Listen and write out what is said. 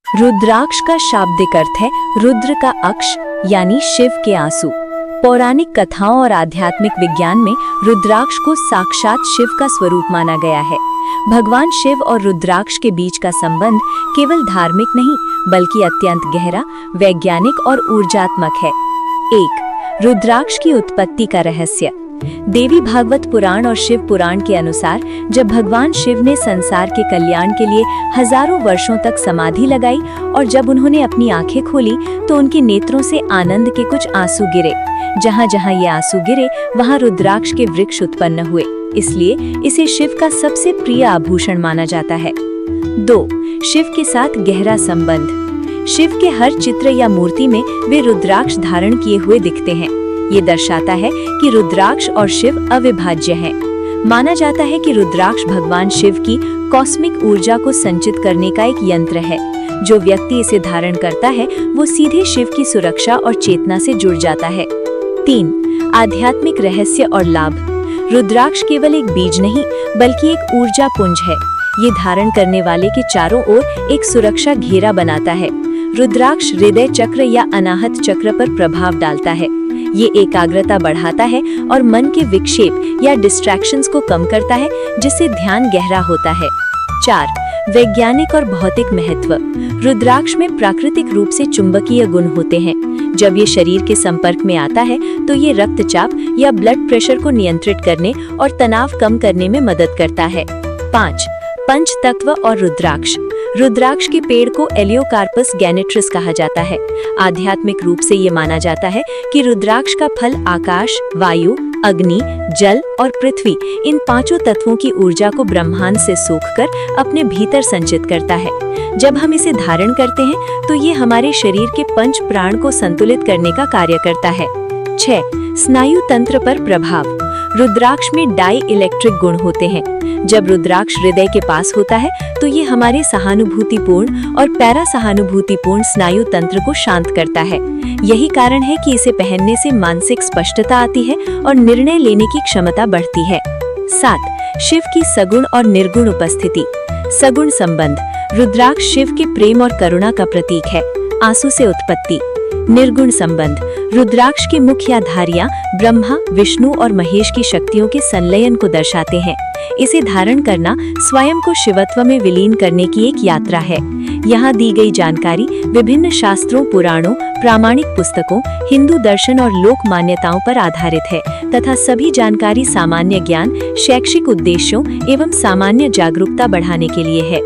रुद्राक्ष का शाब्दिक अर्थ है रुद्र का अक्ष यानी शिव के आंसू। पौराणिक कथाओं और आध्यात्मिक विज्ञान में रुद्राक्ष को साक्षात शिव का स्वरूप माना गया है। भगवान शिव और रुद्राक्ष के बीच का संबंध केवल धार्मिक नहीं बल्कि अत्यंत गहरा, वैज्ञानिक और ऊर्जात्मक है। 1. रुद्राक्ष की उत्पत्ति का रहस्य। देवी भागवत पुराण और शिव पुराण के अनुसार जब भगवान शिव ने संसार के कल्याण के लिए हजारों वर्षों तक समाधि लगाई और जब उन्होंने अपनी आंखें खोली तो उनके नेत्रों से आनंद के कुछ आंसू गिरे। जहां जहां ये आंसू गिरे वहां रुद्राक्ष के वृक्ष उत्पन्न हुए, इसलिए इसे शिव का सबसे प्रिय आभूषण माना जाता है। 2. शिव के साथ गहरा संबंध। शिव के हर चित्र या मूर्ति में वे रुद्राक्ष धारण किए हुए दिखते हैं। ये दर्शाता है कि रुद्राक्ष और शिव अविभाज्य हैं। माना जाता है कि रुद्राक्ष भगवान शिव की कॉस्मिक ऊर्जा को संचित करने का एक यंत्र है। जो व्यक्ति इसे धारण करता है वो सीधे शिव की सुरक्षा और चेतना से जुड़ जाता है। 3. आध्यात्मिक रहस्य और लाभ। रुद्राक्ष केवल एक बीज नहीं बल्कि एक ऊर्जा पुंज है। ये धारण करने वाले के चारों ओर एक सुरक्षा घेरा बनाता है। रुद्राक्ष हृदय चक्र या अनाहत चक्र पर प्रभाव डालता है। ये एकाग्रता बढ़ाता है और मन के विक्षेप या डिस्ट्रैक्शंस को कम करता है, जिससे ध्यान गहरा होता है। 4. वैज्ञानिक और भौतिक महत्व। रुद्राक्ष में प्राकृतिक रूप से चुंबकीय गुण होते हैं। जब ये शरीर के संपर्क में आता है तो ये रक्तचाप या ब्लड प्रेशर को नियंत्रित करने और तनाव कम करने में मदद करता है। 5. पंचतत्व और रुद्राक्ष। रुद्राक्ष के पेड़ को एलियोकार्पस गैनेट्रिस कहा जाता है। आध्यात्मिक रूप से ये माना जाता है कि रुद्राक्ष का फल आकाश, वायु, अग्नि, जल और पृथ्वी इन पांचों तत्वों की ऊर्जा को ब्रह्मांड से सोखकर अपने भीतर संचित करता है। जब हम इसे धारण करते हैं तो ये हमारे शरीर के पंच प्राण को संतुलित करने का कार्य करता है। 6. स्नायु तंत्र पर प्रभाव। रुद्राक्ष में डाई इलेक्ट्रिक गुण होते हैं। जब रुद्राक्ष हृदय के पास होता है तो ये हमारे सहानुभूतिपूर्ण और पैरा सहानुभूतिपूर्ण स्नायु तंत्र को शांत करता है। यही कारण है कि इसे पहनने से मानसिक स्पष्टता आती है और निर्णय लेने की क्षमता बढ़ती है। 7. शिव की सगुण और निर्गुण उपस्थिति। सगुण संबंध। रुद्राक्ष शिव के प्रेम और करुणा का प्रतीक है। आंसू से उत्पत्ति। निर्गुण संबंध। रुद्राक्ष की मुख्यधारियां ब्रह्मा, विष्णु और महेश की शक्तियों के संलयन को दर्शाते हैं। इसे धारण करना स्वयं को शिवत्व में विलीन करने की एक यात्रा है। यहाँ दी गई जानकारी विभिन्न शास्त्रों, पुराणों, प्रामाणिक पुस्तकों, हिंदू दर्शन और लोक मान्यताओं पर आधारित है तथा सभी जानकारी सामान्य ज्ञान, शैक्षिक उद्देश्यों एवं सामान्य जागरूकता बढ़ाने के लिए है।